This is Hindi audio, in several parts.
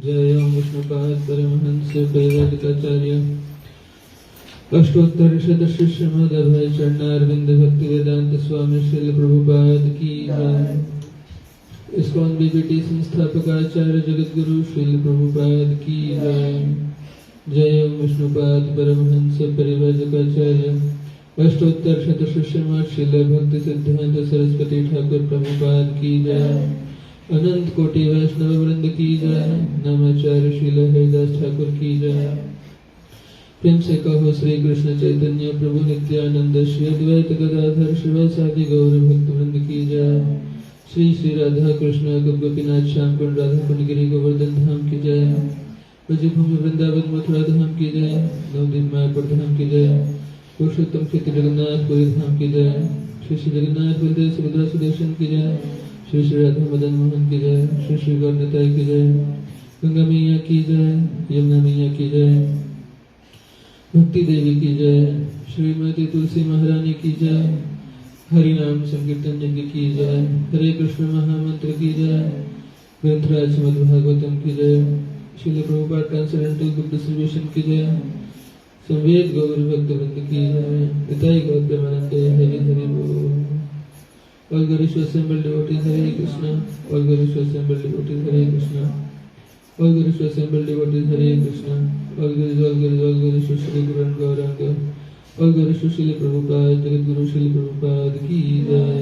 जय ओम विष्णुपाद परमहंस परिव्राजकाचार्य अष्टोत्तर शतश श्रीमद् अभय चरणारविंद भक्ति वेदांत स्वामी श्रील प्रभुपाद की जय। इस्कॉन बीबीटी संस्थापक आचार्य जगत गुरु श्रील प्रभुपाद की जय। जय ओम विष्णुपाद परमहंस परिव्राजकाचार्य अष्टोत्तर शतश श्रीमद् श्रील भक्ति सिद्धांत सरस्वती ठाकुर प्रभुपाद की जय। अनंत कोटि वैष्णव वृंद की जय। नमाचार्य श्रील हरिदास ठाकुर की जय। प्रेम से कहो श्री कृष्ण चैतन्य प्रभु नित्यानंद श्री अद्वैत गदाधर शिवासादि गौर भक्त वृंद की जय। श्री श्री राधा कृष्ण गोपीनाथ श्याम कुंड राधा कुंड गिरी गोवर्धन धाम की जय। ब्रजभूमि वृंदावन मथुरा धाम की जय। नवदीप मायापुर धाम की जय। पुरुषोत्तम क्षेत्र जगन्नाथ पुरी धाम की जय। श्री श्री जगन्नाथ बलदेव सुभद्रा सुदर्शन की जय। श्री श्री राधा मदन मोहन की जय। श्री श्री गौरताई की जय। गंगा मैया की जय। यमुना मैया की जय। भक्ति देवी की जय। श्रीमती तुलसी महारानी की जय। हरि नाम संकीर्तन यज्ञ की जय। हरे कृष्ण महामंत्र की जय। ग्रंथराज श्रीमद् भागवतम की जय। Srila Prabhupada transcendental book distribution की जय। संवेद गौर भक्त वृंद की जय। पिताई गौर प्रेमानंद हरि हरि बोल। All Gaurish assembled devotees Hare Krishna. All Gaurish assembled devotees Hare Krishna. All Gaurish assembled devotees Hare Krishna. All Gaurish Shri Guru and Gauranga. All Gaurish Shri Prabhupada Jagat Guru Shri Prabhupada की जय।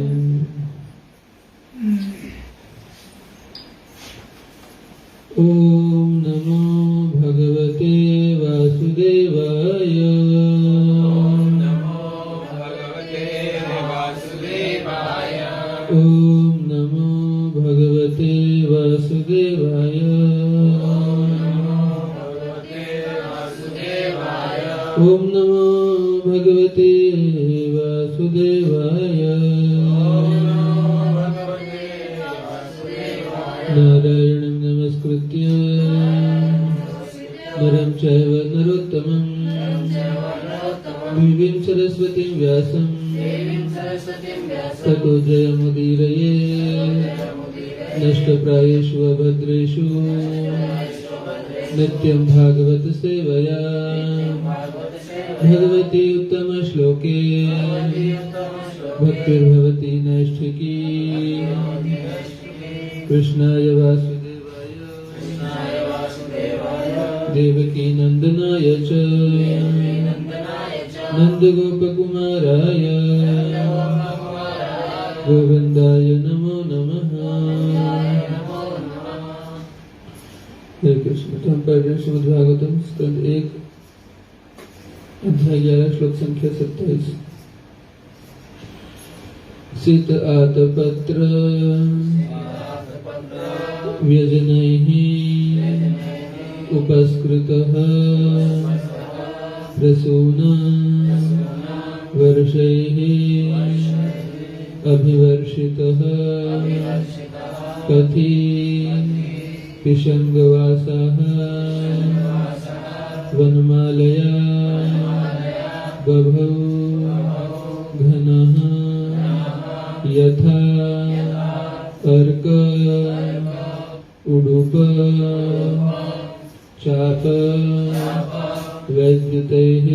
ओम नमो भगवते वासुदेवाय। ओम नमो भगवते वासुदेवाय। ओम नमो भगवते वासुदेवाय। नारायणं नमस्कृत्य नरं चैव नरोत्तमं देवीं सरस्वतीं व्यासं ततो जयमुदीरये। नष्टप्रायेषु अभद्रेषु नित्यं भागवत सेवया भगवती उत्तम श्लोके भक्तिर्भवति नैष्ठिकी। कृष्णाय वासुदेवाय देवकी नंदनाय च नंदगोपकुमाराय गोविंदाय नमो नमः। हरे कृष्ण। तो हम पढ़ रहे श्रीमद् भागवतम स्कंद 1 अध्याय 11 श्लोक संख्या 27। सित आतपत्र व्यजनैः उपस्कृतः प्रसूना वर्षैः अभिवर्षितः कथि पिशङ्गवासः वनमालया बभौ घनः यथा अर्क उडुप चाप वैद्युतैः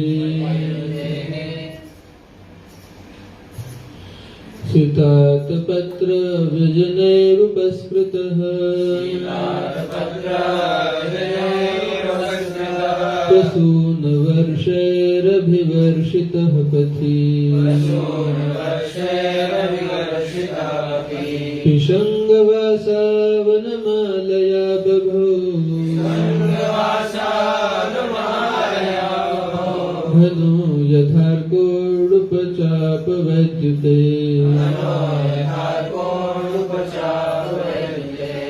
सितातपत्र व्यजनैरुपस्कृतः प्रसूनवर्षैरभिवर्षितः पथि पिशङ्गवासा वनमालया बभौ घनो यथार्कोडुपचाप वैद्युते।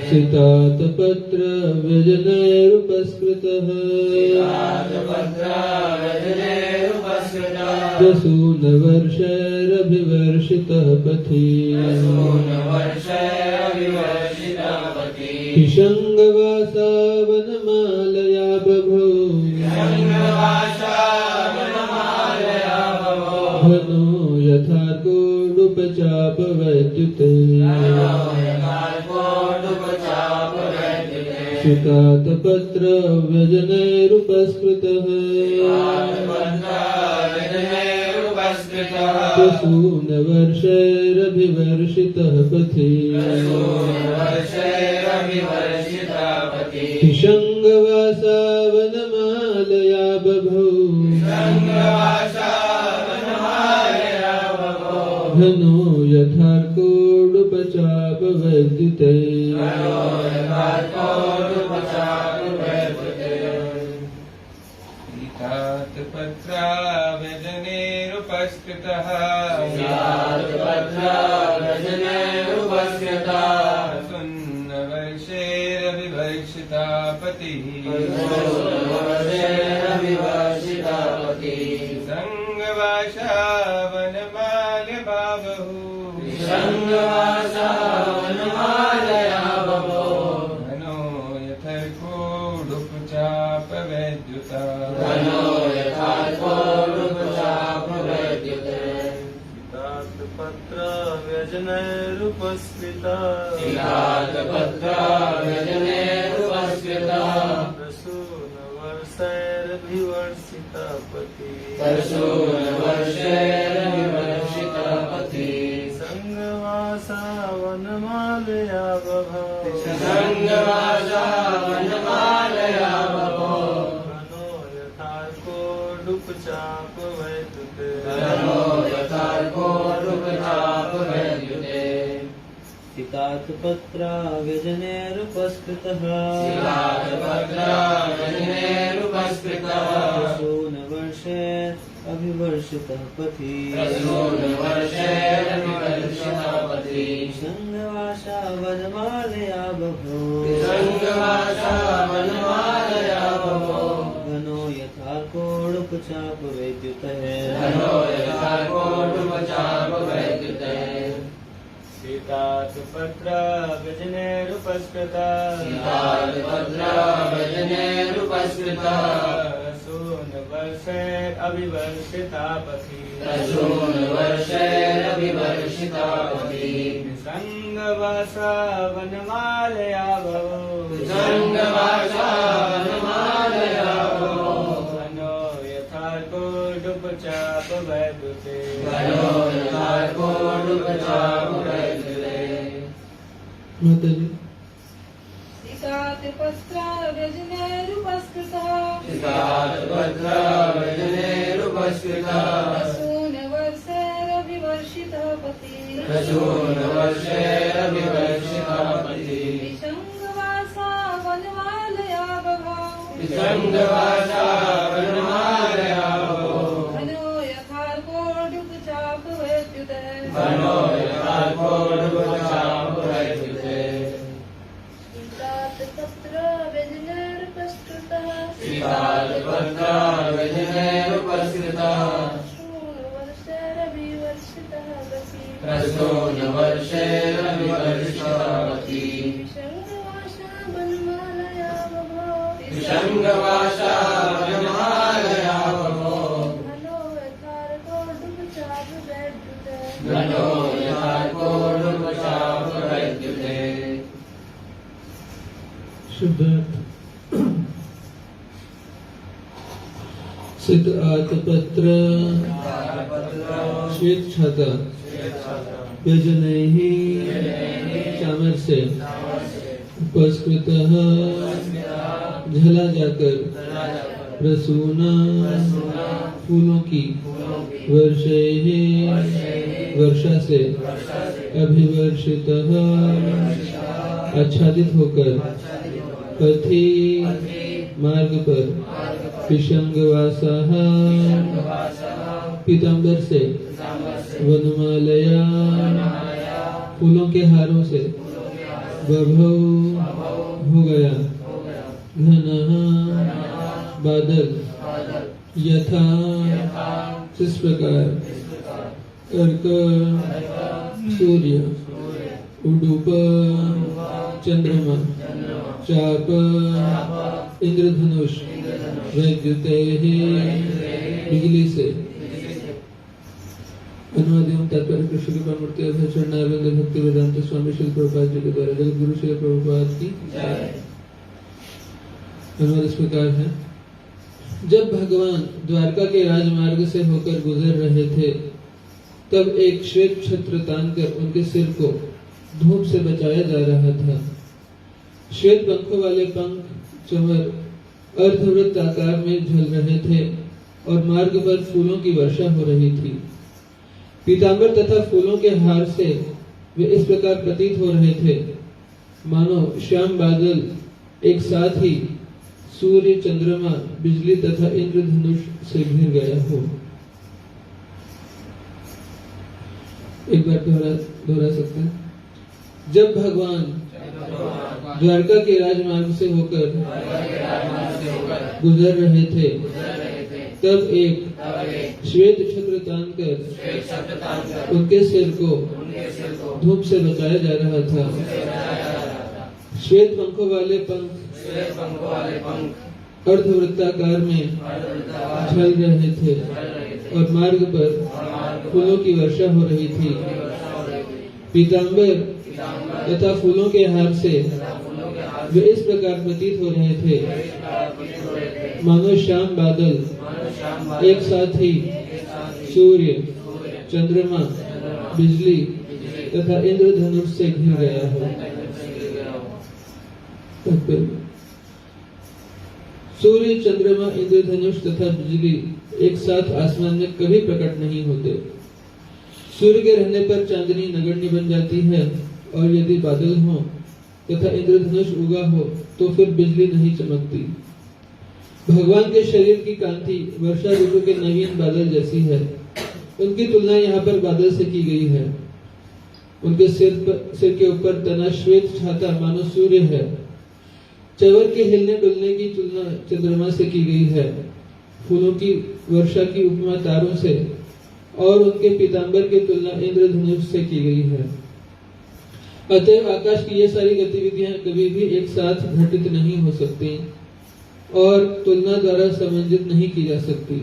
सितातपत्र व्यजनैरुपस्कृतः प्रसूनवर्षैरभिवर्षितः पथि पिशङ्गवासा वनमालया बभौ घनो यथार्कोडुपचाप वैद्युते। चितातपत्र व्यजनैरुपस्कृतः प्रसूनवर्षैरभिवर्षितः पथि शृङ्गवासा वनमालया बभौ घनो यथार्कोडुपचापवैद्युते पत्राव्यजनेरुपस्कृतः सुन्नवर्षैरभिवर्षिता पतिः संगवासा वनमाल्य बाबहु घनो यथर्कोडुपचापवैद्युता व्यजनैरुपस्कृता प्रसूनवर्षैरभिवर्षिता पति संगवासा वनमालया बभौ घनो यथार्कोडुपचापवैद्युते चितातपत्राव्यजनेरुपस्कृतः प्रसूनवर्षे अभिवर्षितः पथि संगवासा वनमालया बभौ घनो यथार्कोडुपचापवैद्युतः चितातपत्राव्यजनेरुपस्कृता प्रसूनवर्षैरभिवर्षिता पथि संगवासा वनमालया बभौ घनो यथार्कोडुपचापवैद्युते माताजी चितातपत्राव्यजनेरुपस्कृतः प्रसूनवर्षैरभिवर्षितः पति विसङ्गवासा वनमालया बभौ घनो यथार्कोडुपचापवैद्युते सिद्ध आतपत्र श्वेत छाता व्यजनैः चामर से उपस्कृतः झला जाकर प्रसून फूलों की वर्षैः वर्षा से अभिवर्षितः आच्छादित होकर पथि मार्ग पर पिशंगवासः पीताम्बर से वनमालया फूलों के हारों से बभौ हो गया घनः बादल यथा इस प्रकार अर्क सूर्य उडुप चंद्रमा चाप इंद्रधनुष वैद्युते बिजली से। अनुवाद एवं तात्पर्य कृष्ण कृपा मूर्ति अभय चरणारविंद भक्ति वेदांत स्वामी श्री प्रभुपाद जी के द्वारा जगत गुरु श्री प्रभुपाद की जय। अनुवाद इस प्रकार है। जब भगवान द्वारका के राजमार्ग से होकर गुजर रहे थे, तब एक श्वेत छत्र तानकर उनके सिर को धूप से बचाया जा रहा था। श्वेत पंखों वाले पंख चमर अर्धवृत्त आकार में झल रहे थे और मार्ग पर फूलों की वर्षा हो रही थी। पीतांबर तथा फूलों के हार से वे इस प्रकार प्रतीत हो रहे थे मानो श्याम बादल एक साथ ही सूर्य, चंद्रमा, बिजली तथा इंद्रधनुष से घिर गया हो। एक बार दोहरा सकते हैं। जब भगवान द्वारका के राजमार्ग से होकर गुजर रहे थे, तब एक श्वेत छत्र तानकर उनके सिर को धूप से बचाया जा रहा था। श्वेत पंखों वाले पंख अर्धवृत्ताकार में झल रहे थे और मार्ग पर फूलों की वर्षा हो रही थी। पीतांबर तथा फूलों के हार से वे इस प्रकार प्रतीत हो रहे थे मानो श्याम बादल एक साथ ही सूर्य, चंद्रमा, बिजली तथा इंद्रधनुष से घिर गया हो। सूर्य, चंद्रमा, इंद्रधनुष तथा बिजली एक साथ आसमान में कभी प्रकट नहीं होते। सूर्य के रहने पर चांदनी नगण्य बन जाती है और यदि बादल हो तथा इंद्रधनुष उगा हो तो फिर बिजली नहीं चमकती। भगवान के शरीर की कांति वर्षा ऋतु के नवीन बादल जैसी है। उनकी तुलना यहाँ पर बादल से की गई है। उनके सिर के ऊपर तना श्वेत छाता मानो सूर्य है। चवर के हिलने डुलने की तुलना चंद्रमा से की गई है। फूलों की वर्षा की उपमा तारों से और उनके पीतांबर की तुलना इंद्रधनुष से की गई है। अतएव आकाश की ये सारी गतिविधियां कभी भी एक साथ घटित नहीं हो सकती और तुलना द्वारा समंजित नहीं की जा सकती।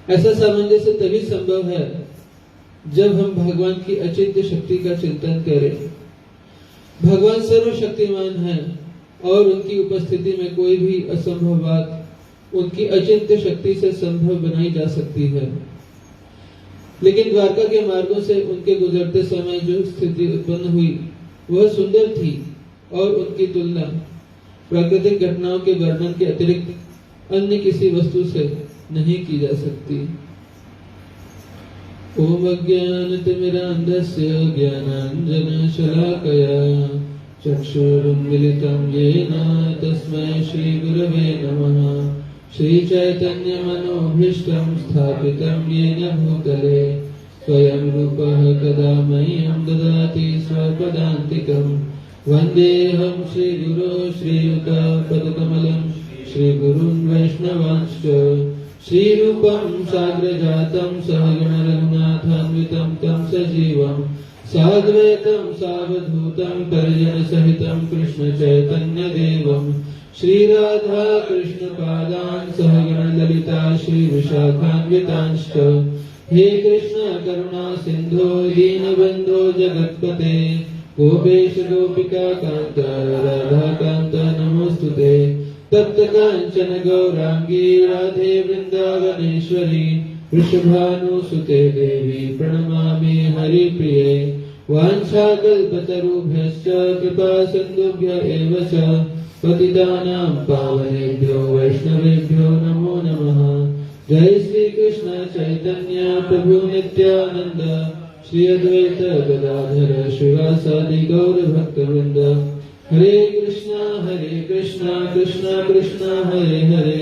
ऐसा सामंजस्य तभी संभव है जब हम भगवान की अचिंत्य शक्ति का चिंतन करें। भगवान सर्वशक्तिमान है और उनकी उपस्थिति में कोई भी असंभव बात उनकी अचिंत्य शक्ति से संभव बनाई जा सकती है। लेकिन द्वारका के मार्गों से उनके गुजरते समय जो स्थिति उत्पन्न हुई वह सुंदर थी और उनकी तुलना प्राकृतिक घटनाओं के वर्णन के अतिरिक्त अन्य किसी वस्तु से नहीं की जा सकती। ओम अज्ञानतिमिरान्धस्य ज्ञानाञ्जनशलाकया चक्षुरुन्मीलितं येन तस्मै श्रीगुरवे नमः। श्रीचैतन्यमनोभीष्टं स्थापितं येन भूतले स्वयं रूपः कदा मह्यं ददाति स्वपदान्तिकं। वन्देऽहं श्रीगुरो श्रीयुतपदकमलं श्रीगुरुन् वैष्णवांश्च श्रीरूपं साग्रजातं सहगण रघुनाथान्वितं तं सजीवं साद्वैतं सावधूतं परिजनसहितं कृष्ण चैतन्य देवं श्रीराधा कृष्ण पादान् सहगण ललिता श्री विशाखान्वितांश्च। हे कृष्ण करुणा सिंधो दीनबंधो जगत्पते गोपेश गोपिका कांत राधा कांत नमोस्तुते। तप्त कांचन गौरांगी राधे वृंदावनेश्वरी वृषभानुसुते देवी प्रणमामि हरिप्रिये। वाञ्छाकल्पतरुभ्यश्च कृपा सिन्धुभ्य एव च पतितानां पावनेभ्यो वैष्णवेभ्यो नमो नमः। जय श्री कृष्ण चैतन्य प्रभु नित्यानंद श्री अद्वैत गदाधर श्रीवासादि गौर भक्तवृंद। हरे कृष्णा कृष्णा कृष्णा हरे हरे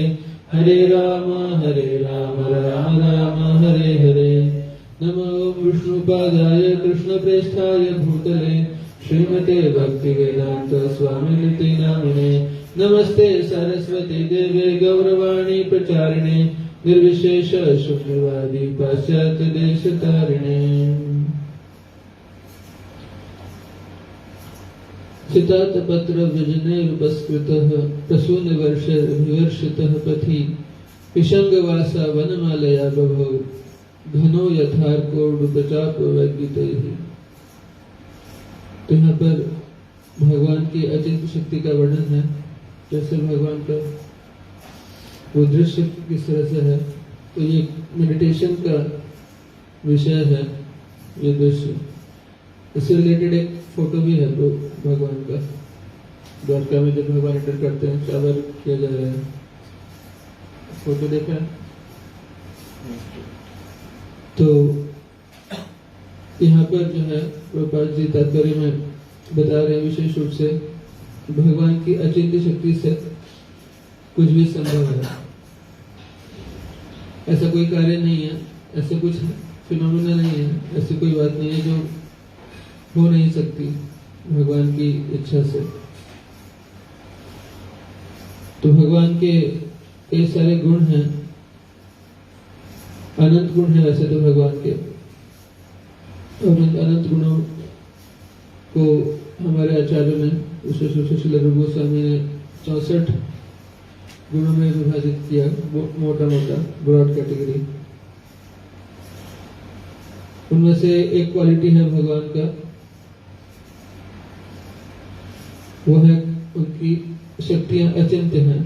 हरे राम राम राम हरे हरे। नमो विष्णुपादाय कृष्णप्रेष्ठाय भूतले श्रीमते भक्तिवेदांत स्वामिनिति नामिने। नमस्ते सरस्वती देवे गौरवाणी प्रचारिणे निर्विशेष शून्यवादी पाश्चात्य देश तारिणे। सितातपत्र व्यजनैरुपस्कृतः प्रसूनवर्षभिवर्षितः पथि पिशंगवासा वनमालया बभौ घनो यथार्कोडुपचापवैद्युतैः। तो यहाँ पर भगवान की अचिंत्य शक्ति का वर्णन है जैसे भगवान का वो दृश्य किस तरह से है, तो ये मेडिटेशन का विषय है ये दृश्य। इससे रिलेटेड एक फोटो भी है तो भगवान का, द्वारका में जब भगवान एंटर करते हैं शावर किया जा रहा है, फोटो देखा है? तो यहाँ पर जो है प्रभुपाद जी तात्पर्य में बता रहे हैं विशेष रूप से भगवान की अचिंत्य शक्ति से कुछ भी संभव है। ऐसा कोई कार्य नहीं है, ऐसा कुछ फिनोमेना नहीं है, ऐसी कोई बात नहीं है जो हो नहीं सकती भगवान की इच्छा से। तो भगवान के कई सारे गुण हैं, अनंत गुण है वैसे तो भगवान के, और इन अनंत गुणों को हमारे आचार्यों ने विशेष रूप से श्रील रूप गोस्वामी ने 64 गुणों में विभाजित किया, मोटा मोटा ब्रॉड कैटेगरी। उनमें से एक क्वालिटी है भगवान का, वो है उनकी शक्तियां अचिंत्य हैं।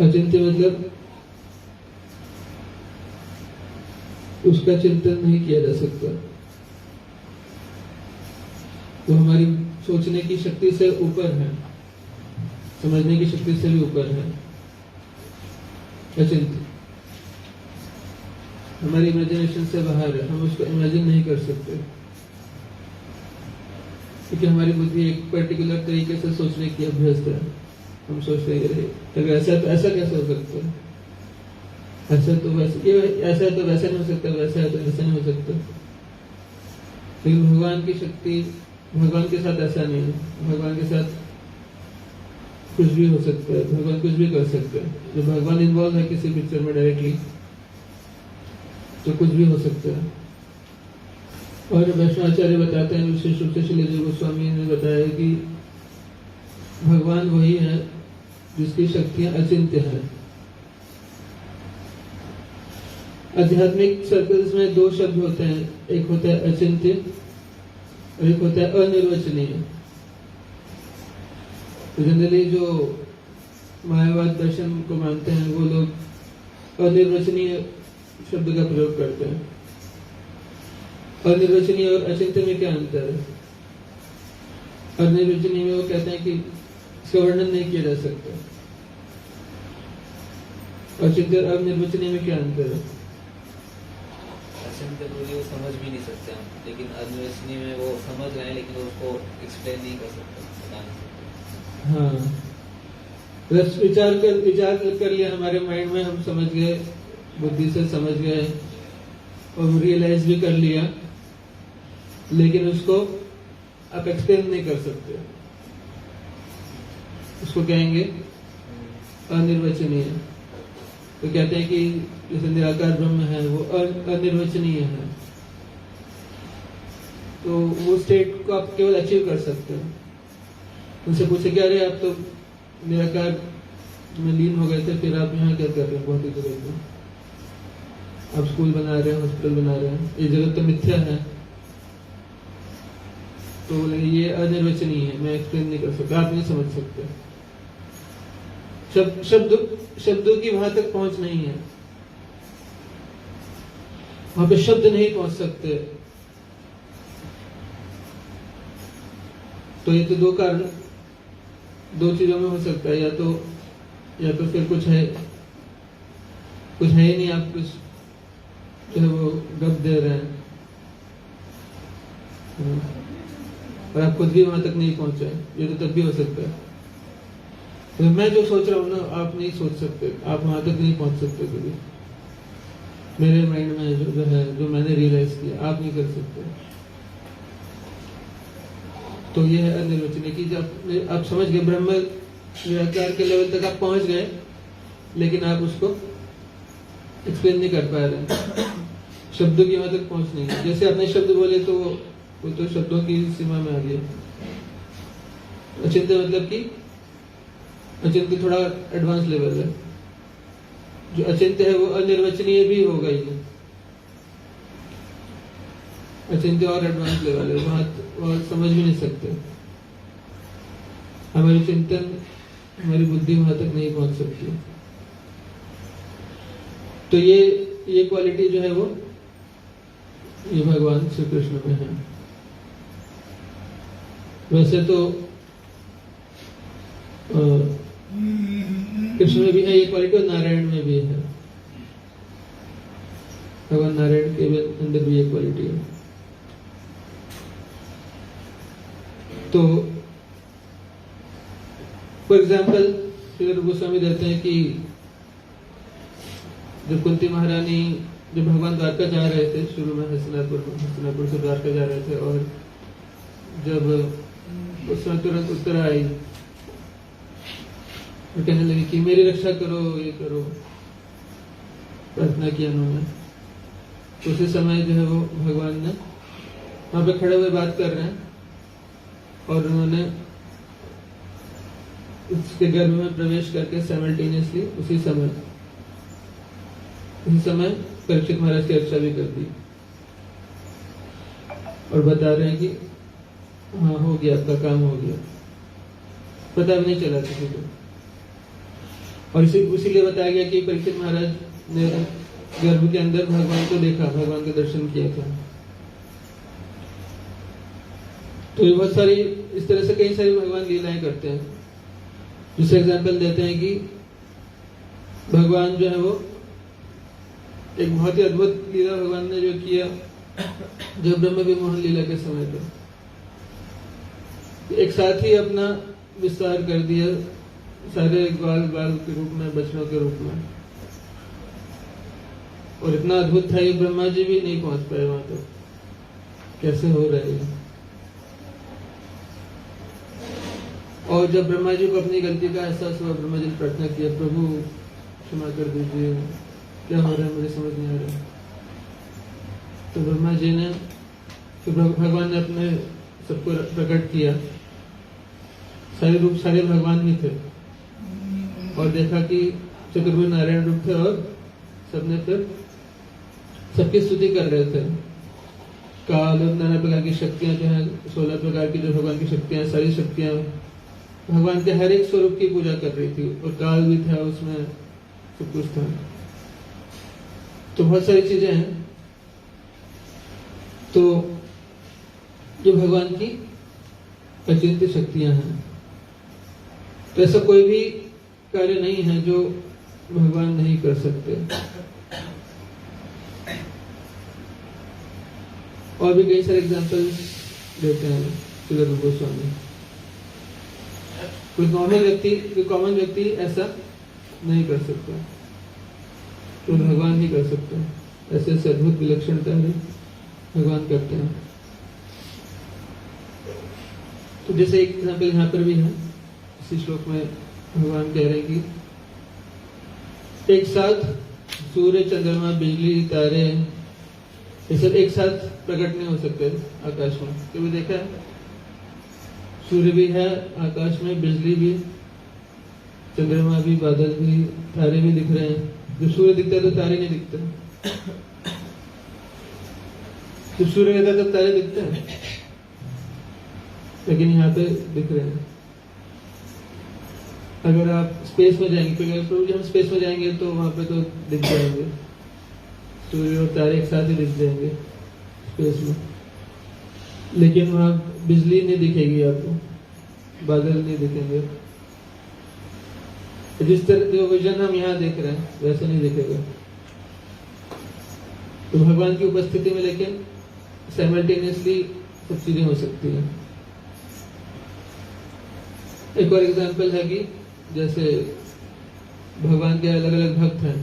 अचिंत्य मतलब उसका चिंतन नहीं किया जा सकता, वो हमारी सोचने की शक्ति से ऊपर है, समझने की शक्ति से भी ऊपर है। अचिंत्य हमारी इमेजिनेशन से बाहर है, हम उसको इमेजिन नहीं कर सकते क्योंकि हमारी बुद्धि एक पर्टिकुलर तरीके से सोचने की अभ्यस्त है। हम सोचते हैं ऐसा तो ऐसा कैसे हो सकता है, ऐसा तो वैसे, ये ऐसा तो वैसा नहीं हो सकता, वैसा है तो ऐसा नहीं हो सकता। लेकिन भगवान की शक्ति, भगवान के साथ ऐसा नहीं है। भगवान के साथ कुछ भी हो सकता है, भगवान कुछ भी कर सकते हैं। जब भगवान इन्वॉल्व है किसी पिक्चर में डायरेक्टली तो कुछ भी हो सकता है। और वैष्णवाचार्य बताते हैं, विशेष रूप से श्रील गोस्वामी ने बताया कि भगवान वही है जिसकी शक्तियां अचिंत्य है। आध्यात्मिक सर्कल्स में दो शब्द होते हैं, एक होता है अचिंत्य और एक होता है अनिर्वचनीय। जनरली जो मायावाद दर्शन को मानते हैं वो लोग अनिर्वचनीय शब्द का प्रयोग करते हैं। अनिर्वचनीय और अचिंत्य में क्या अंतर है? अनिर्वचनीय में वो कहते हैं कि इसका वर्णन नहीं किया जा सकता। अचिंत्य और अनिर्वचनीय में क्या अंतर है? अचिंत्य को वो समझ भी नहीं सकते हम, लेकिन अनिर्वचनीय में वो समझ रहे हैं लेकिन उसको एक्सप्लेन नहीं कर सकते, बता नहीं सकते। हाँ, बस विचार कर लिया हमारे माइंड में, हम समझ गए, बुद्धि से समझ गए और रियलाइज भी कर लिया, लेकिन उसको आप एक्सप्लेन नहीं कर सकते, उसको कहेंगे अनिर्वचनीय। तो कहते हैं कि जैसे निराकार ब्रह्म है वो अनिर्वचनीय है, तो वो स्टेट को आप केवल अचीव कर सकते हैं। उनसे पूछे कि अरे आप तो निराकार में लीन हो गए थे, फिर आप यहाँ क्या कर रहे हैं भौतिक जगत में? आप स्कूल बना रहे हैं, हॉस्पिटल बना रहे हैं, ये जगत तो मिथ्या है। तो बोले ये अनिर्वचनीय है, मैं एक्सप्लेन नहीं कर सकता, आप नहीं समझ सकते। शब्दों की वहां तक पहुंच नहीं है, वहां पे शब्द नहीं पहुंच सकते। तो ये तो दो कारण, दो चीजों में हो सकता है, या तो फिर कुछ है ही नहीं, आप कुछ जो है वो गप दे रहे हैं और आप खुद भी वहां तक नहीं पहुंचे, ये तो तब भी हो सकता है। तो मैं जो सोच रहा हूँ ना, आप नहीं सोच सकते, आप वहां तक नहीं पहुंच सकते कभी। मेरे माइंड में जो है, जो मैंने रियलाइज किया, आप नहीं कर सकते। तो ये है अनिर्वचनीय कि जब आप समझ गए, ब्रह्म निराकार के लेवल तक आप पहुंच गए, लेकिन आप उसको एक्सप्लेन नहीं कर पा रहे, शब्दों की वहां तक पहुंच नहीं है। जैसे आपने शब्द बोले तो वो तो शब्दों की सीमा में आ गया। अचिंत्य मतलब कि अचिंत्य थोड़ा एडवांस लेवल है, जो अचिंत्य है वो अनिर्वचनीय भी होगा ही। अचिंत्य और एडवांस लेवल है, वहां समझ भी नहीं सकते। हमारी चिंतन, हमारी बुद्धि वहां तक नहीं पहुंच सकती। तो ये क्वालिटी जो है वो ये भगवान श्री कृष्ण में है। वैसे तो कृष्ण में भी है ये क्वालिटी और नारायण में भी है। भगवान नारायण के अंदर भी ये क्वालिटी है। तो फॉर एग्जाम्पल श्री रूप गोस्वामी देते हैं कि जब कुंती महारानी जब भगवान द्वारका जा रहे थे, शुरू में हस्तिनापुर से द्वारका जा रहे थे, और जब उस समय तुरंत उत्तर आई और कहने लगी कि मेरी रक्षा करो, ये करो, प्रार्थना किया उन्होंने। तो उसी समय जो है वो भगवान ने वहां पे खड़े हुए बात कर रहे हैं और उन्होंने उसके गर्भ में प्रवेश करके साइमल्टेनियसली उसी समय परीक्षित महाराज की रक्षा भी कर दी और बता रहे हैं कि हाँ हो गया, आपका काम हो गया, पता भी नहीं चला किसी को। और इसीलिए बताया गया कि परीक्षित महाराज ने गर्भ के अंदर भगवान को देखा, भगवान के दर्शन किया था। तो ये बहुत सारी इस तरह से कई सारी भगवान लीलाएं करते हैं। जिसे एग्जाम्पल देते हैं कि भगवान जो है वो एक बहुत ही अद्भुत लीला भगवान ने जो किया जब ब्रह्म विमोहन लीला के समय पे, एक साथ ही अपना विस्तार कर दिया सारे ग्वाल बाल के रूप में, बच्चों के रूप में, और इतना अद्भुत था ये ब्रह्मा जी भी नहीं पहुंच पाए वहां तक, कैसे हो रहा है। और जब ब्रह्मा जी को अपनी गलती का एहसास हुआ, ब्रह्मा जी ने प्रार्थना किया, प्रभु क्षमा कर दीजिए, क्या हो रहा है मुझे समझ नहीं आ रहा। तो ब्रह्मा जी ने, तो भगवान ने अपने सबको प्रकट किया, सारे रूप सारे भगवान ही थे, और देखा कि चतुर्भुज नारायण रूप थे और सबने फिर सबकी स्तुति कर रहे थे। काल और नाना प्रकार की शक्तियां जो है, 16 प्रकार की जो भगवान की शक्तियां, सारी शक्तियां भगवान के हर एक स्वरूप की पूजा कर रही थी, और काल भी था उसमें, सब कुछ था। तो बहुत सारी चीजें हैं। तो ये भगवान की अचिंत्य शक्तियां हैं। तो ऐसा कोई भी कार्य नहीं है जो भगवान नहीं कर सकते। और भी कई सारे एग्जाम्पल्स देते हैं श्री रूप गोस्वामी। कोई कॉमन व्यक्ति ऐसा नहीं कर सकता, तो भगवान ही कर सकते हैं। ऐसे ऐसे अद्भुत विलक्षणता है भगवान करते हैं। तो जैसे एक एग्जाम्पल यहाँ पर भी है, इसी श्लोक में भगवान कह रहे हैं कि एक साथ सूर्य, चंद्रमा, बिजली, तारे, ये सब एक साथ प्रकट नहीं हो सकते आकाश में। कभी देखा है? सूर्य भी है आकाश में, बिजली भी, चंद्रमा भी, बादल भी, तारे भी दिख रहे हैं। जब सूर्य दिखता है तो तारे नहीं दिखते, जब सूर्य रहता है तब तारे दिखते हैं, लेकिन यहाँ पे दिख रहे हैं। अगर आप स्पेस में जाएंगे, प्रभु जी हम स्पेस में जाएंगे तो वहां पे तो दिख जाएंगे, सूर्य और तारे एक साथ ही दिख जाएंगे स्पेस में, लेकिन वहां बिजली नहीं दिखेगी आपको, बादल नहीं दिखेंगे। जिस तरह जो विजन हम यहाँ देख रहे हैं वैसे नहीं दिखेगा। तो भगवान की उपस्थिति में लेकिन साइमल्टेनियसली सब चीजें हो सकती हैं। एक और एग्जांपल है कि जैसे भगवान के अलग अलग भक्त हैं,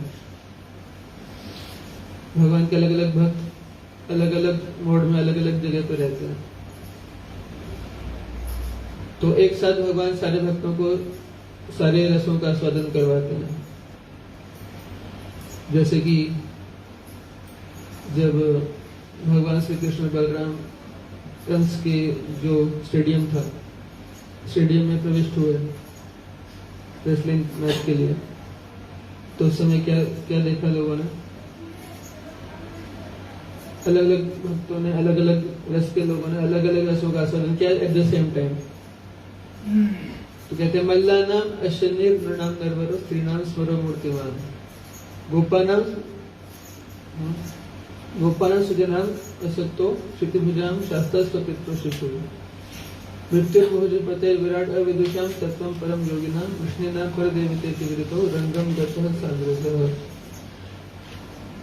भगवान के अलग अलग भक्त अलग अलग मोड में अलग अलग जगह पर रहते हैं। तो एक साथ भगवान सारे भक्तों को सारे रसों का आस्वादन करवाते हैं। जैसे कि जब भगवान श्री कृष्ण बलराम कंस के जो स्टेडियम था, स्टेडियम में प्रविष्ट हुए रेसलिंग मैच के लिए, तो उस समय क्या क्या देखा लोगों ने? अलग अलग भक्तों ने, अलग अलग रस के लोगों ने अलग अलग रसों का आस्वादन किया एट द सेम टाइम। तो कहते हैं मल्लानाम अश्वनीर नृणाम नरवरो स्त्रीणाम स्मरो मूर्तिमान गोपानाम सुजनाम असत्तो क्षितिभुजाम शास्त्रस्व पितृ शिशु मृत्युर्भुज पते विराट अविदुषाम तत्वम परम योगिनाम कृष्णेना परदेवते विदितो रंगम गतः साग्रतः।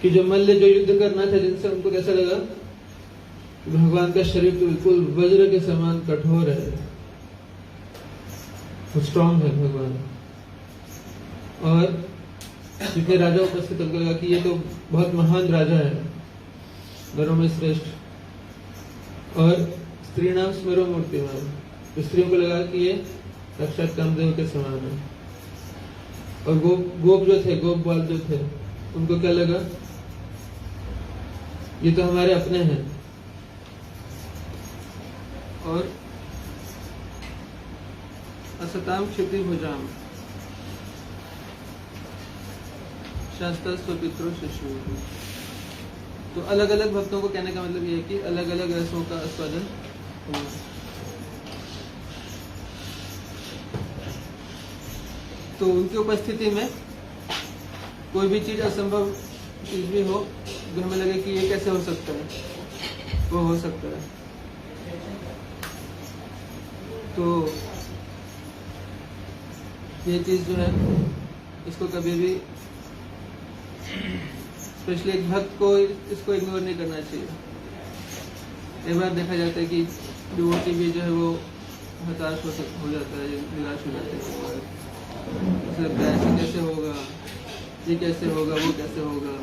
कि जो मल्ल जो युद्ध करना था जिनसे उनको कैसा लगा, भगवान का शरीर तो बिल्कुल वज्र के समान कठोर है, स्ट्रॉन्ग है भगवान। और जितने राजा उपस्थित उनको लगा कि ये तो बहुत महान राजा है, नरों में श्रेष्ठ। और स्त्री नाम स्मरो मूर्तिमान, स्त्रियों को लगा कि ये साक्षात कामदेव के समान है। और गोप जो थे, गोप बाल जो थे, उनको क्या लगा, ये तो हमारे अपने हैं। और असताम क्षितिभुजाम शास्त्रस्व पितृ शिशु। तो अलग अलग भक्तों को कहने का मतलब ये है कि अलग अलग रसों का आस्वादन हुआ। तो उनकी उपस्थिति में कोई भी चीज असंभव चीज भी हो, जो हमें लगे कि ये कैसे हो सकता है, वो हो सकता है। तो ये चीज जो है, इसको कभी भी, स्पेशली एक भक्त को इसको इग्नोर नहीं करना चाहिए। एक बार देखा जाता है कि डिवोटी भी जो है वो हताश हो जाता है, निराश हो जाता है। ऐसा लगता है ऐसे कैसे होगा, ये कैसे होगा, वो कैसे होगा,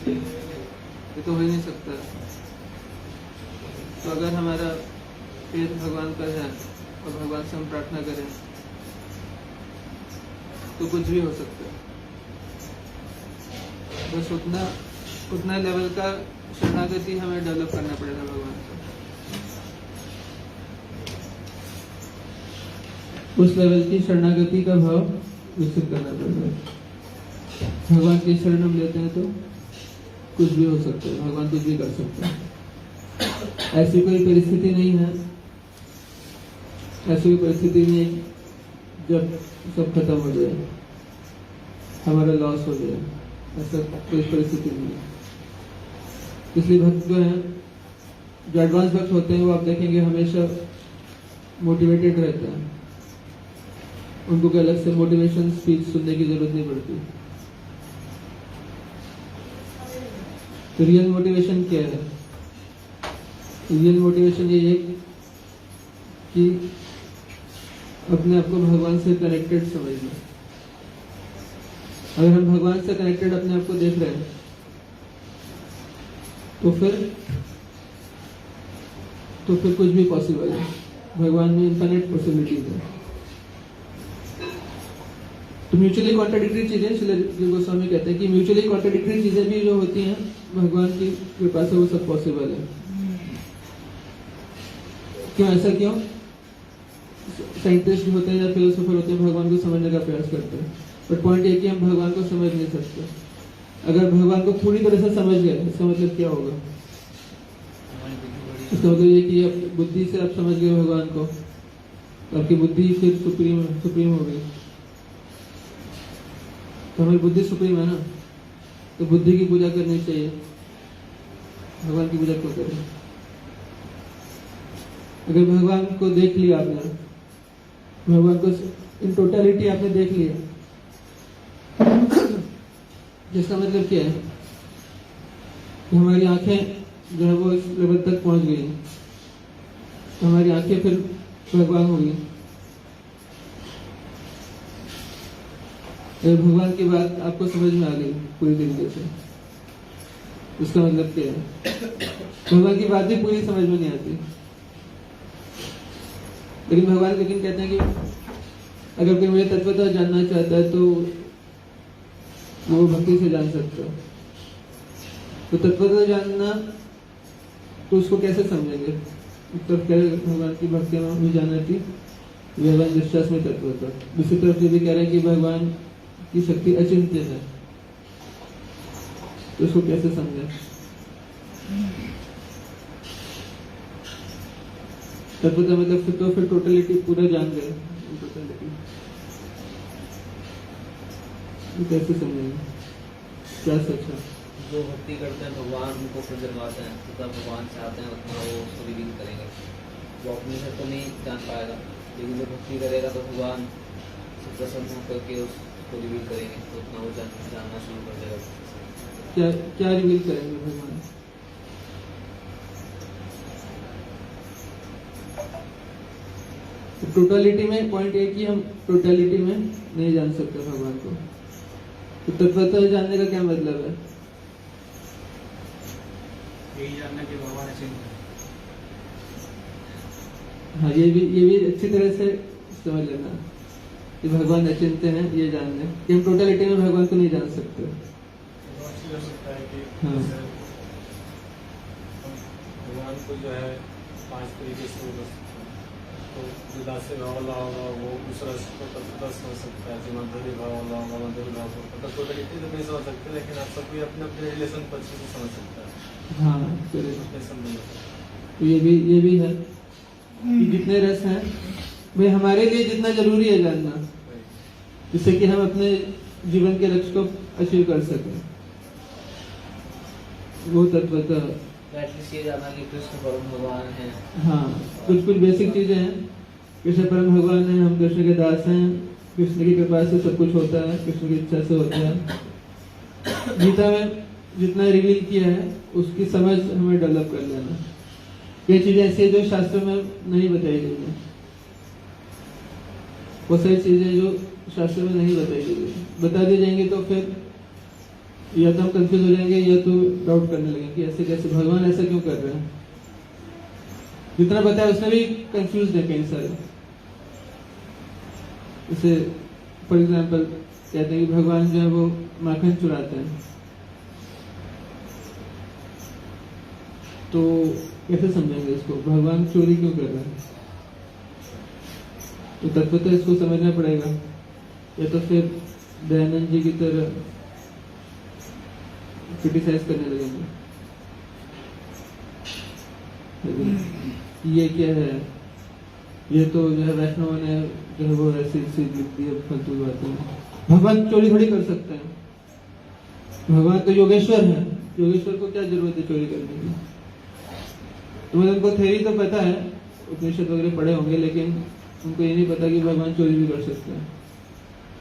ये तो हो ही नहीं सकता। तो अगर हमारा पेट भगवान पर है और भगवान से हम प्रार्थना करें तो कुछ भी हो सकता है। बस उतना लेवल का शरणागति हमें डेवलप करना पड़ेगा भगवान से। उस लेवल की शरणागति का भाव विकसित करना पड़ेगा। भगवान की शरण हम लेते हैं तो कुछ भी हो सकता है, भगवान कुछ भी कर सकते हैं। ऐसी कोई परिस्थिति नहीं है, ऐसी कोई परिस्थिति नहीं है जब सब खत्म हो जाए, हमारा लॉस हो जाए, ऐसा कोई परिस्थिति नहीं है। इसलिए भक्त जो है, जो एडवांस भक्त होते हैं, वो आप देखेंगे हमेशा मोटिवेटेड रहते हैं। उनको कोई अलग से मोटिवेशन स्पीच सुनने की जरूरत नहीं पड़ती। तो रियल मोटिवेशन क्या है? रियल मोटिवेशन ये है कि अपने आप को भगवान से कनेक्टेड समझना। अगर हम भगवान से कनेक्टेड अपने आप को देख रहे हैं तो फिर कुछ भी पॉसिबल है। भगवान में इनफिनिट पॉसिबिलिटीज है। तो म्यूचुअली कॉन्ट्राडिक्टरी चीजें, श्री गोस्वामी कहते हैं कि म्यूचुअली कॉन्ट्राडिक्टरी चीजें भी जो होती हैं, भगवान की कृपा से वो सब पॉसिबल है। क्यों, ऐसा क्यों? साइंटिस्ट होते हैं या फिलोसोफर होते हैं, भगवान को समझने का प्रयास करते हैं, बट पॉइंट ये कि हम भगवान को समझ नहीं सकते। अगर भगवान को पूरी तरह से समझ गए, इसका मतलब क्या होगा? इसका मतलब ये कि आप बुद्धि से आप समझ गए भगवान को, तो आपकी बुद्धि फिर सुप्रीम हो गई। तो हमारी बुद्धि सुप्रीम है ना, तो बुद्धि की पूजा करनी चाहिए, भगवान की पूजा क्यों करें? अगर भगवान को देख लिया आपने, भगवान को इन टोटलिटी आपने देख लिया, जिसका मतलब क्या है कि हमारी आंखें जो है वो इस लेवल तक पहुंच गई, तो हमारी आंखें फिर भगवान हो गई। भगवान की बात आपको समझ में आ गई पूरी तरीके से, उसका मतलब क्या है? भगवान की बात भी पूरी समझ में नहीं आती, लेकिन भगवान कहते हैं कि अगर कोई मुझे तत्वतः जानना चाहता है तो वो भक्ति से जान सकता है। तो तत्वतः जानना, तो उसको कैसे समझेंगे? तो भगवान की भक्ति में जाना थी भगवान विश्वास में तत्वतः। दूसरी तरफ ये भी कह रहे हैं कि भगवान की शक्ति अचिंत्य है, तो उसको कैसे समझे? तत्वतः मतलब फिर टोटलिटी पूरा जान गए, इन टोटलिटी? ये कैसे समझेंगे? क्या सच है? जो भक्ति करते हैं भगवान उनको फिर जन्माते हैं, जितना भगवान चाहते हैं उतना वो उसको रिवील करेंगे। वो अपने से तो नहीं जान पाएगा, लेकिन जो भक्ति करेगा तो भगवान से प्रसन्न होकर के उसको रिवील करेंगे, तो उतना वो जानना शुरू कर देगा। क्या क्या रिवील करेंगे भगवान? टोटलिटी में पॉइंट एक ही, हम टोटलिटी में नहीं जान सकते भगवान को। तो तत्वतः जानने का क्या मतलब है? यही जानना कि भगवान अचिंत्य है। हाँ, ये भी अच्छी तरह से समझ लेना कि भगवान अचिंत्य हैं, ये जान लें कि हम टोटलिटी में भगवान को नहीं जान सकते। हो सकता है कि हाँ। जैसे भगवान को जो है 5 तरीके से हो सकता है, तो जो दास्य भाव वाला होगा वो उस रस को तत्वतः समझ सकता है, जो माधुर्य भाव वाला होगा माधुर्य भाव को टोटलिटी तो नहीं समझ सकते, लेकिन आप सभी अपने अपने रिलेशन को अच्छे से समझ सकता है, हाँ, करेक्ट। अपने संबंध। तो ये भी है कि जितने रस हैं भाई हमारे लिए जितना जरूरी है जानना, जिससे कि हम अपने जीवन के लक्ष्य को अचीव कर सकें, वो तत्वतः। एटलीस्ट ये जानना कि कृष्ण परम भगवान है। हाँ, कुछ बेसिक चीजें हैं। कृष्ण परम भगवान है, हम कृष्ण के दास हैं, कृष्ण की कृपा से सब कुछ होता है, कृष्ण की इच्छा से होता है। गीता में जितना रिवील किया है उसकी समझ हमें डेवलप कर लेना। ये चीजें ऐसी है जो शास्त्र में नहीं बताई गई है, वो सारी चीजें जो शास्त्र में नहीं बताई गई है बता दी जाएंगी तो फिर या तो हम कंफ्यूज हो जाएंगे या तो डाउट करने लगेंगे कि ऐसे कैसे, भगवान ऐसा क्यों कर रहे हैं। जितना बताया उसमें भी कंफ्यूज है कई सारे। जैसे फॉर एग्जाम्पल कहते हैं कि भगवान जो है वो माखन चुराते हैं, तो कैसे समझेंगे इसको, भगवान चोरी क्यों कर रहे हैं? तो तत्वतः इसको समझना पड़ेगा, या तो फिर दयानंद जी की तरह क्रिटिसाइज करने लगेंगे ये क्या है, ये तो जो है वैष्णव ने जो है वो ऐसी लिख दी है फालतू बातें। भगवान चोरी थोड़ी कर सकते हैं, भगवान तो योगेश्वर है, योगेश्वर को क्या जरूरत है चोरी करने की। तो मतलब उनको थ्योरी तो पता है, उपनिषद वगैरह पढ़े होंगे, लेकिन उनको ये नहीं पता कि भगवान चोरी भी कर सकते हैं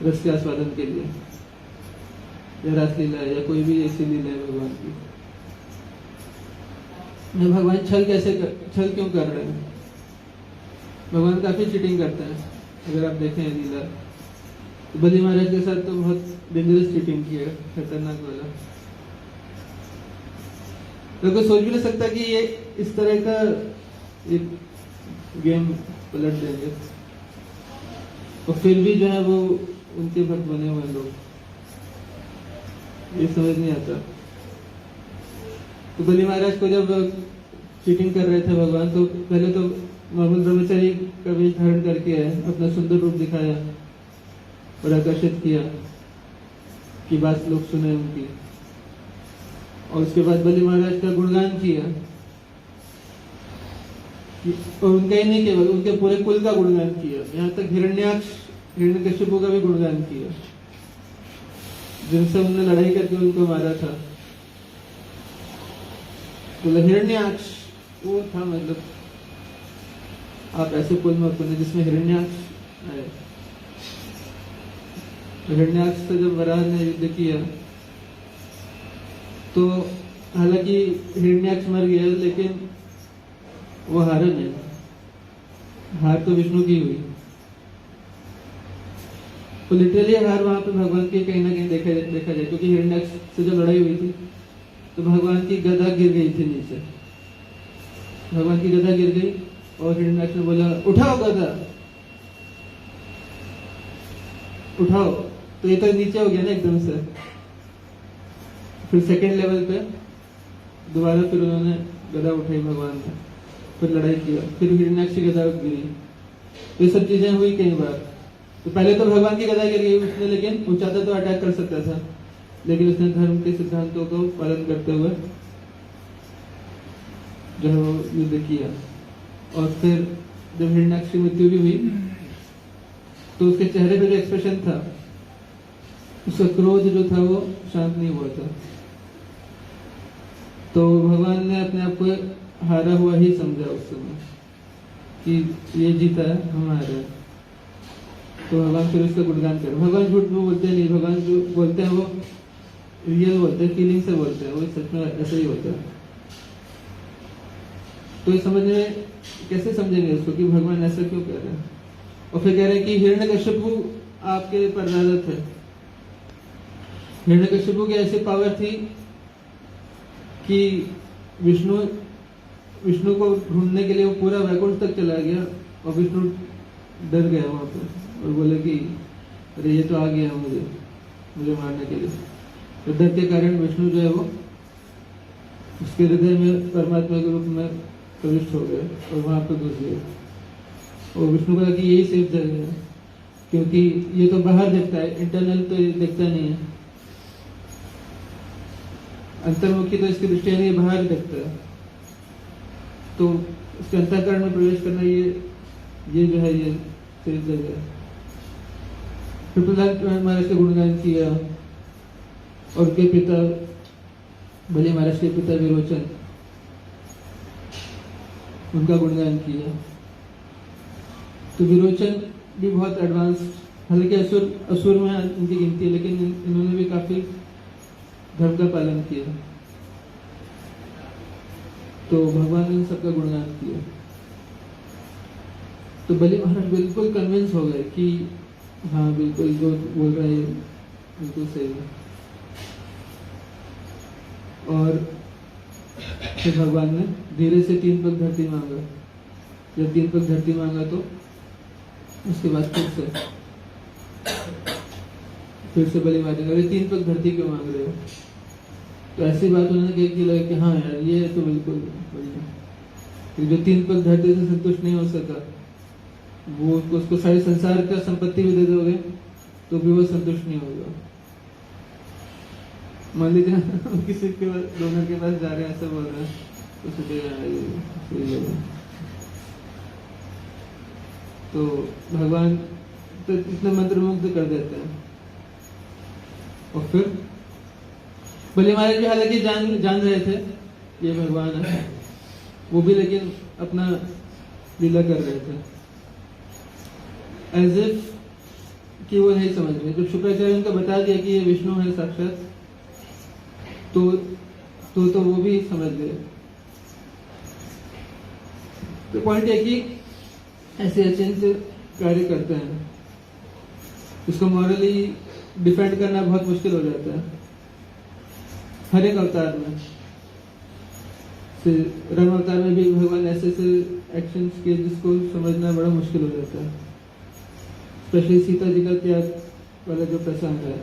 रस के आस्वादन के लिए, या रासलीला है या कोई भी ऐसी लीला है भगवान की। भगवान छल क्यों कर रहे हैं? भगवान काफी चीटिंग करते हैं। अगर आप देखें लीला, तो बलि महाराज के साथ तो बहुत डेंजरस चीटिंग की है, खतरनाक वाला। तो कोई सोच भी नहीं सकता कि ये इस तरह का एक गेम पलट देंगे, और फिर भी जो है वो उनके भक्त बने हुए लोग, ये समझ नहीं आता। तो बलि महाराज को जब चीटिंग कर रहे थे भगवान, तो पहले तो नॉर्मल ब्रह्मचारी का वेश धारण करके अपना सुंदर रूप दिखाया और आकर्षित किया कि बात लोग सुने उनकी, और उसके बाद बलि महाराज का गुणगान किया, और उनका ही नहीं केवल उनके पूरे कुल का गुणगान किया, यहाँ तक हिरण्यकशिपु का भी गुणगान किया, जिनसे उन्होंने लड़ाई करके उनको मारा था। तो हिरण्याक्ष वो था, मतलब आप ऐसे कुल में बने जिसमें हिरण्याक्ष आए। तो हिरण्याक्ष से जब वराह ने युद्ध किया, तो हालांकि हिरण्याक्ष मर गया, लेकिन वो हारे नहीं, हार तो विष्णु की हुई। तो लिटरली हार वहां पे भगवान की कहीं ना कहीं देखा जाए, क्योंकि हिरण्याक्ष से जब लड़ाई हुई थी तो भगवान की गदा गिर गई थी नीचे, भगवान की गदा गिर गई और हिरण्याक्ष ने बोला उठाओ गदा, उठाओ। तो ये तो नीचे हो गया ना एकदम से। फिर सेकेंड लेवल पे दोबारा फिर उन्होंने गदा उठाई भगवान ने, फिर लड़ाई किया, फिर हिरण्याक्ष की गदा गिरी। ये सब चीजें हुई कई बार। तो पहले तो भगवान की गदा गिर गई उसने, लेकिन वो चाहता तो अटैक कर सकता था, लेकिन उसने धर्म के सिद्धांतों को पालन करते हुए जो है वो युद्ध किया। और फिर जब हिरण्याक्ष की मृत्यु भी हुई तो उसके चेहरे पे जो एक्सप्रेशन था, उसका क्रोध जो था वो शांत नहीं हुआ था। तो भगवान ने अपने आप को हारा हुआ ही समझा उस समय कि ये जीता है, हम हारे हैं। तो भगवान फिर उसका गुणगान कर, भगवान झूठ में बोलते नहीं, भगवान जो बोलते हैं वो रियल बोलते हैं, फीलिंग से बोलते हैं, वो सच में ऐसा ही होता है। तो ये समझने में कैसे समझेंगे उसको कि भगवान ऐसा क्यों कह रहे हैं। और फिर कह रहे हैं कि हिरण्यकश्यपु आपके परदादा थे। हिरण्यकश्यपु की ऐसी पावर थी कि विष्णु को ढूंढने के लिए वो पूरा वैकुंठ तक चला गया और विष्णु डर गया वहां पर और बोले कि अरे ये तो आ गया मुझे मारने के लिए। तो डर के कारण विष्णु जो है वो उसके हृदय में परमात्मा के रूप में प्रविष्ट हो गए और वहां पर घुस गए। और विष्णु कहा कि यही सेफ जगह है, क्योंकि ये तो बाहर दिखता है, इंटरनल तो ये दिखता नहीं है, अंतर्मुखी तो इसकी दृष्टि नहीं, बाहर दिखता है। तो उसके अंतःकरण में प्रवेश करना ये जो है ये सेफ जगह है। फिर प्रहलाद महाराज का गुणगान किया और उनके पिता बलि महाराज के पिता विरोचन, उनका गुणगान किया। तो विरोचन भी बहुत एडवांस, हालांकि असुर में उनकी गिनती है, लेकिन इन्होंने भी काफी धर्म का पालन किया। तो भगवान ने सबका गुणगान किया। तो बलि महाराज बिल्कुल कन्विंस हो गए कि हाँ बिल्कुल जो बोल रहे हैं बिल्कुल सही है। और फिर भगवान ने धीरे से 3 पग धरती मांगा। जब 3 पग धरती मांगा तो उसके बाद फिर से बलि महाराज ने 3 पग धरती क्यों मांग रहे हो। तो ऐसी बात उन्होंने की लगा कि हाँ यार ये तो बिल्कुल बढ़िया। जो 3 पग धरती से संतुष्ट नहीं हो सका, वो उसको सारे संसार का संपत्ति भी दे दोगे तो भी वो संतुष्ट नहीं होगा। मान लीजिए किसी के दोनों के पास जा रहे हैं, ऐसा बोल रहे हैं तो सोचेगा तो भगवान तो इतने मंत्रमुग्ध कर देते हैं। और फिर बलि महाराज भी हालांकि जान रहे थे ये भगवान है, वो भी लेकिन अपना लीला कर रहे थे एज इफ कि वो नहीं समझ रहे। जब शुक्राचार्य उनको बता दिया कि ये विष्णु है साक्षात, तो वो भी समझ गए। तो पॉइंट है कि ऐसे अचिंत्य कार्य करते हैं, उसको मॉरली डिफेंड करना बहुत मुश्किल हो जाता है हर एक अवतार में। राम अवतार में भी भगवान ऐसे एक्शंस के जिसको समझना बड़ा मुश्किल हो जाता है। स्पेशली सीता जी का त्याग वाला जो प्रसंग है,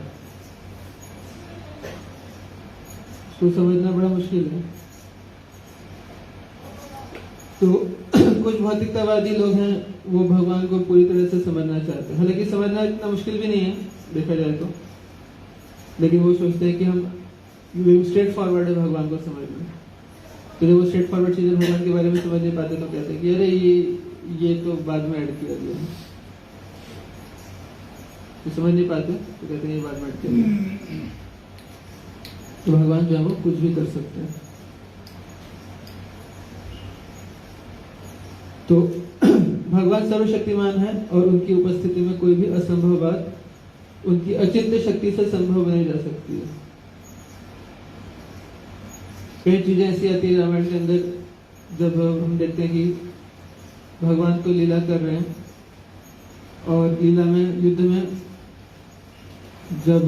उसको समझना बड़ा मुश्किल है। तो कुछ भौतिकतावादी लोग हैं, वो भगवान को पूरी तरह से समझना चाहते हैं। हालांकि समझना इतना मुश्किल भी नहीं है देखा जाए तो, लेकिन वो सोचते हैं कि हम स्ट्रेट फॉरवर्ड है भगवान को समझना। तो जब वो स्ट्रेट फॉरवर्ड चीजें भगवान के बारे में समझ नहीं पाते तो कहते हैं कि अरे ये तो बाद में ऐड किया गया। तो समझ नहीं पाते तो कहते हैं ये बाद में ऐड किया गया। तो भगवान जो है वो कुछ भी कर सकते हैं। तो भगवान सर्वशक्तिमान है और उनकी उपस्थिति में कोई भी असंभव बात उनकी अचिंत्य शक्ति से संभव बनाई जा सकती है। कई चीजें ऐसी आती है रामायण के अंदर, जब हम देखते हैं कि भगवान तो लीला कर रहे हैं और लीला में युद्ध में जब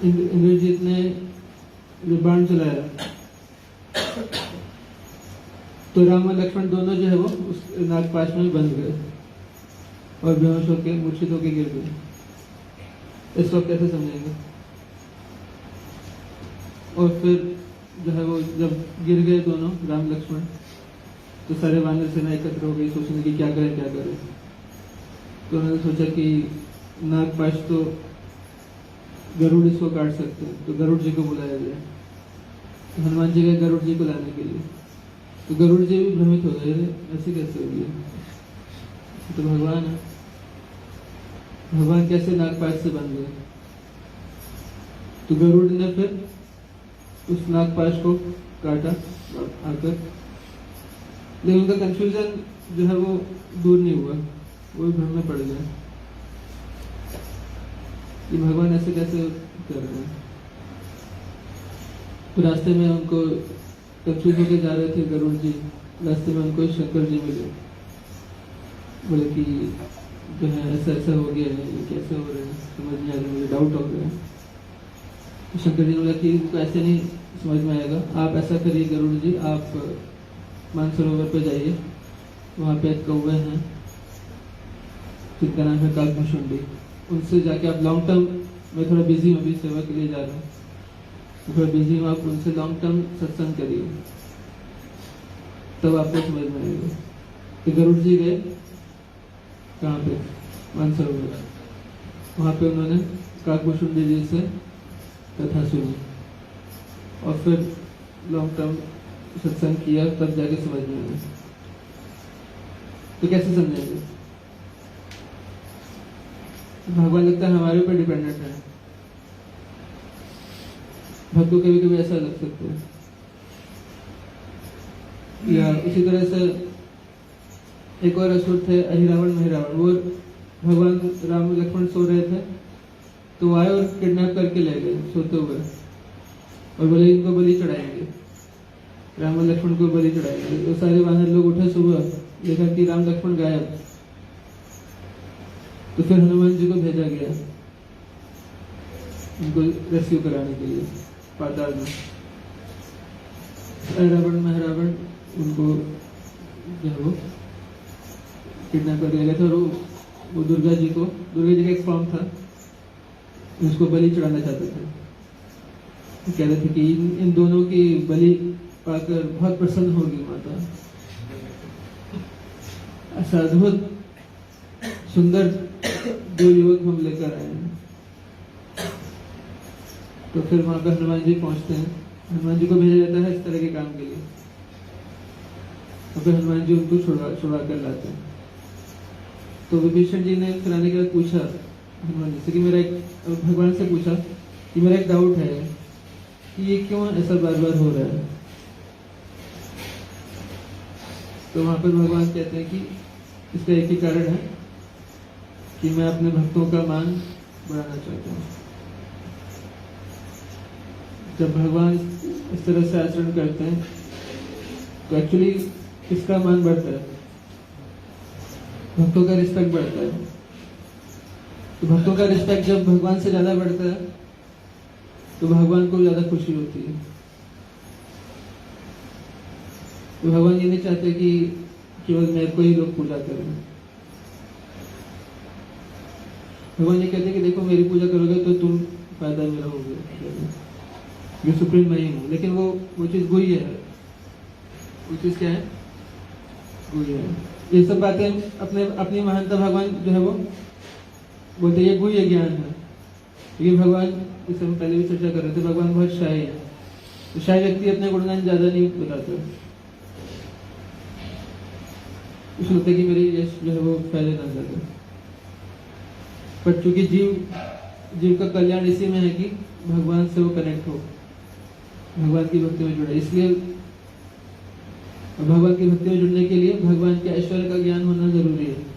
इंद्रजीत ने बाण चलाया तो राम और लक्ष्मण दोनों जो है वो उस नागपाश में बंद गए और बेहोश होकर मूर्छित होकर गिर गए। इसको कैसे समझेंगे। और फिर जो है वो जब गिर गए दोनों राम लक्ष्मण, तो सारे वानर सेना एकत्र हो गई सोचने की क्या करें। तो उन्होंने सोचा कि नागपाश तो गरुड़ इसको काट सकते हैं, तो गरुड़ जी को बुलाया जाए। तो हनुमान जी गए गरुड़ जी को लाने के लिए, तो गरुड़ जी भी भ्रमित हो गए, ऐसे कैसे हो गया, तो भगवान है। भगवान कैसे नागपाश से बन गए। तो गरुड़ ने फिर उस नागपाश को काटा आकर, लेकिन उनका कंफ्यूजन जो है वो दूर नहीं हुआ, वो भ्रम में पड़ गया कि भगवान ऐसे कैसे कर रहे हैं। तो रास्ते में उनको कंफ्यूज होकर जा रहे थे गरुड़ जी, रास्ते में उनको शंकर जी मिले, बोले कि जो है ऐसा ऐसा हो गया है, ये कैसे हो रहा है, समझ नहीं आ रहा, मुझे डाउट हो गया। तो शंकर जी ने बोला कि इनको ऐसे नहीं समझ में आएगा, आप ऐसा करिए गरुड़ जी, आप मानसरोवर पे जाइए, वहाँ पे एक कौवे हैं जिनका नाम है काकभुशुंडी, उनसे जाके आप लॉन्ग टर्म, मैं थोड़ा बिजी हूँ अभी सेवा के लिए जा रहा हूँ, थोड़ा बिजी हूँ, आप उनसे लॉन्ग टर्म सत्संग करिए, तब आपको समझ में आएगा। तो गरुड़ जी गए कहाँ पे, मानसरोवर, वहाँ पे उन्होंने काकभुशुंडी जी से कथा सुनी और फिर लॉन्ग टर्म सत्संग किया, तब जाके समझ में आया। तो कैसे समझेंगे? भगवान लगता है हमारे ऊपर डिपेंडेंट है, भक्त को कभी कभी ऐसा लग सकता है। या इसी तरह से एक और असुर थे अहिरावण महिरावण, वो भगवान राम लक्ष्मण सो रहे थे तो आए और किडनैप करके ले गए सोते हुए, और बोले इनको बलि चढ़ाएंगे, राम और लक्ष्मण को बलि चढ़ाएंगे। तो सारे वानर लोग उठे, सुबह देखा कि राम लक्ष्मण गायब, तो फिर हनुमान जी को भेजा गया उनको रेस्क्यू कराने के लिए पाताल में। रावण महारावण उनको जो है वो किडनैप कर दिया गया था, और वो दुर्गा जी का एक फॉर्म था, उसको बलि चढ़ाना चाहते थे। कह रहे थे कि इन दोनों की बलि पाकर बहुत प्रसन्न होगी माता, ऐसा अद्भुत सुंदर दो युवक हम लेकर आए हैं। तो फिर वहां पर हनुमान जी पहुंचते हैं, हनुमान जी को भेजा जाता है इस तरह के काम के लिए, और फिर हनुमान जी उनको छुड़ा कर लाते हैं। तो विभीषण जी ने फिर आने के बाद पूछा हनुमान जी से कि भगवान से पूछा कि मेरा एक डाउट है कि ये क्यों ऐसा बार बार हो रहा है। तो वहां पर भगवान कहते हैं कि इसका एक ही कारण है कि मैं अपने भक्तों का मान बढ़ाना चाहता हूँ। जब भगवान इस तरह से आचरण करते हैं तो एक्चुअली किसका मान बढ़ता है? भक्तों का रिस्पेक्ट बढ़ता है। तो भक्तों का रिस्पेक्ट जब भगवान से ज्यादा बढ़ता है तो भगवान को ज्यादा खुशी होती है। तो भगवान ये नहीं चाहते कि केवल मेरे को ही लोग पूजा करें। भगवान ये कहते हैं कि देखो मेरी पूजा करोगे तो तुम फायदा में रहोगे, ये सुप्रीम मैं ही हूँ। लेकिन वो चीज गुह्य है। वो चीज क्या है? गुह्य है। ये सब बातें अपनी महानता भगवान जो है वो बोलते ये गुह्य ज्ञान है। क्योंकि भगवान, जैसे हम पहले भी चर्चा कर रहे थे, भगवान बहुत शाय है। तो शाय व्यक्ति अपने गुणगान ज्यादा नहीं बताता, उसको लगता है कि मेरी यश जो है वो फैले ना ज्यादा। पर चूंकि जीव का कल्याण इसी में है कि भगवान से वो कनेक्ट हो, भगवान की भक्ति में जुड़े। इसलिए भगवान की भक्ति में जुड़ने के लिए भगवान के ऐश्वर्य का ज्ञान होना जरूरी है।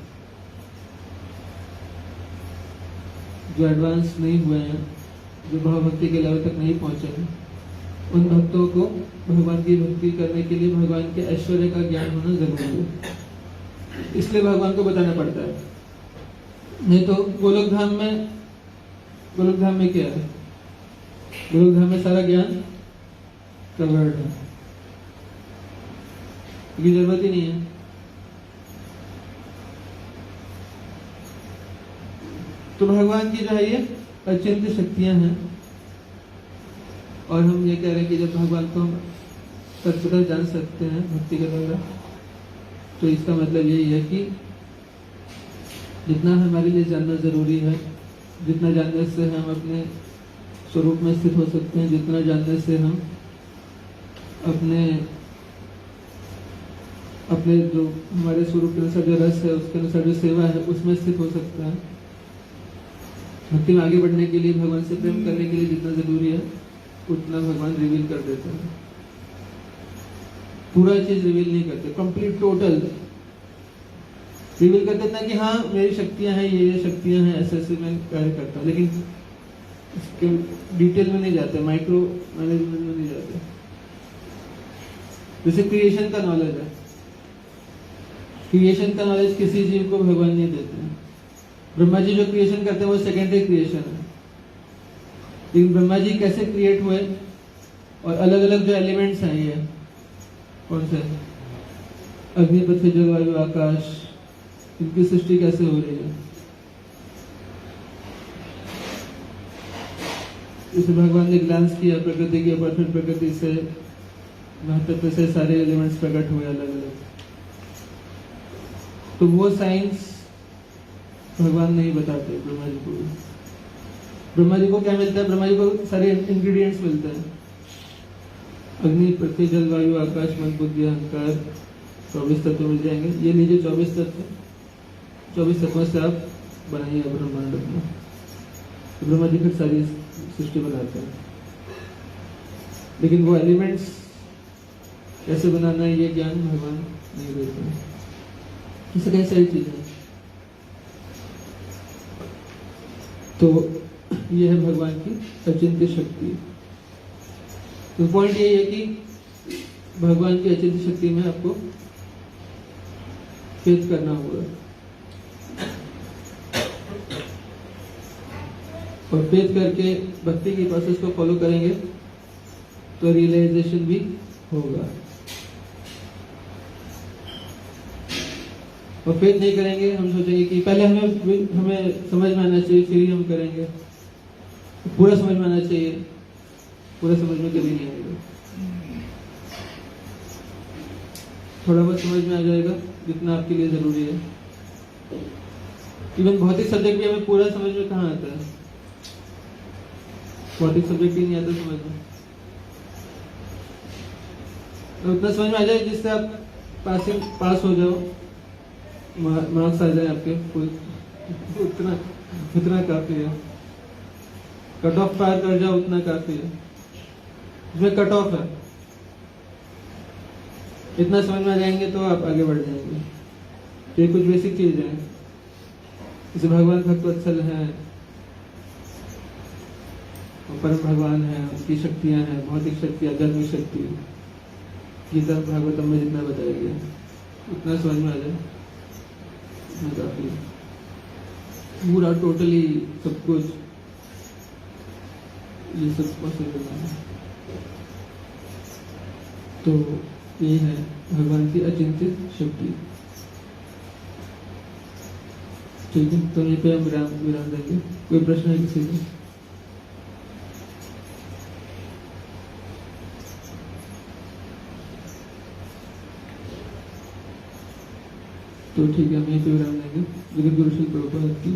जो एडवांस नहीं हुए हैं, जो भाव भक्ति के लेवल तक नहीं पहुंचे हैं, उन भक्तों को भगवान की भक्ति करने के लिए भगवान के ऐश्वर्य का ज्ञान होना जरूरी है। इसलिए भगवान को बताना पड़ता है। नहीं तो गोलोक धाम में क्या है? गोलोक धाम में सारा ज्ञान कवर्ड है, क्योंकि जरूरत ही नहीं है। तो भगवान की जो है ये अचिंत्य शक्तियां हैं, और हम ये कह रहे हैं कि जब भगवान को हम तत्वतः जान सकते हैं भक्ति के द्वारा, तो इसका मतलब यही है कि जितना हमारे लिए जानना जरूरी है, जितना जानने से हम अपने स्वरूप में स्थित हो सकते हैं, जितना जानने से हम अपने जो हमारे स्वरूप के अनुसार जो रस है, उसके अनुसार जो सेवा है, उसमें स्थित हो सकता है, भक्ति में आगे बढ़ने के लिए, भगवान से प्रेम करने के लिए जितना जरूरी है उतना भगवान रिवील कर देते हैं। पूरा चीज रिवील नहीं करते, कंप्लीट टोटल रिवील कर देते हैं कि हाँ मेरी शक्तियां हैं, ये शक्तियां हैं, ऐसे ऐसे मैं कार्य करता हूँ, लेकिन इसके डिटेल में नहीं जाते, माइक्रो मैनेजमेंट में नहीं जाते। जैसे क्रिएशन का नॉलेज है, क्रिएशन का नॉलेज किसी जीव को भगवान नहीं देते हैं। ब्रह्मा जी जो क्रिएशन करते हैं वो सेकेंडरी क्रिएशन है, लेकिन ब्रह्मा जी कैसे क्रिएट हुए और अलग अलग जो एलिमेंट्स हैं, ये कौन से, अग्नि, पृथ्वी, जल, वायु, आकाश, इनकी सृष्टि कैसे हो रही है, इसे भगवान ने ग्लांस किया प्रकृति की अपरफेक्ट प्रकृति से, महत्व से सारे एलिमेंट्स प्रकट हुए अलग अलग। तो वो साइंस भगवान नहीं बताते ब्रह्मा जी को। ब्रह्मा जी को क्या मिलता है? ब्रह्मा जी को सारे इंग्रेडिएंट्स मिलते हैं, अग्नि, पृथ्वी, जल, वायु, आकाश, मन, बुद्धि, अहंकार, 24 तत्व मिल जाएंगे। ये लीजिए 24 तत्व, 24 तत्वों से आप बनाइए ब्रह्मांड अपना। तो ब्रह्मा जी फिर सारी सृष्टि बनाते हैं, लेकिन वो एलिमेंट्स कैसे बनाना है ये ज्ञान भगवान नहीं देते हैं। इसे कई सारी चीजें, तो ये है भगवान की अचिंत्य शक्ति। तो पॉइंट ये है कि भगवान की अचिंत्य शक्ति में आपको फेथ करना होगा, और फेथ करके भक्ति की प्रोसेस को फॉलो करेंगे तो रियलाइजेशन भी होगा। और फेथ नहीं करेंगे, हम सोचेंगे कि पहले हमें समझ में आना चाहिए फिर ही हम करेंगे, पूरा समझ में आना चाहिए, पूरा समझ में कभी नहीं आएगा। थोड़ा बहुत समझ में आ जाएगा जितना आपके लिए जरूरी है। इवन भौतिक सब्जेक्ट भी हमें पूरा समझ में कहाँ आता है, भौतिक सब्जेक्ट ही नहीं आता समझ में। उतना समझ में आ जाए जिससे आप पास हो जाओ, मार्क्स आ जाए आपके, उतना काफी है। कट ऑफ पार कर जाओ उतना काफी है, इसमें कट ऑफ है, इतना समझ में आ जाएंगे तो आप आगे बढ़ जाएंगे। तो ये कुछ बेसिक चीज है, जैसे भगवान भक्तवत्सल है, परम भगवान है, उनकी शक्तियां हैं, भौतिक शक्ति, आध्यात्मिक शक्ति, गीता भागवतम में जितना बताया गया उतना समझ में आ जाए काफी। पूरा टोटली सब कुछ ये सब पॉसिबल है। तो ये है भगवान की अचिंत्य शक्ति। ठीक है, तो यहीं पे हम विराम देंगे। कोई प्रश्न है किसी का? तो ठीक है, हम यहीं पे विराम देंगे। जगत गुरु श्री प्रभुपाद की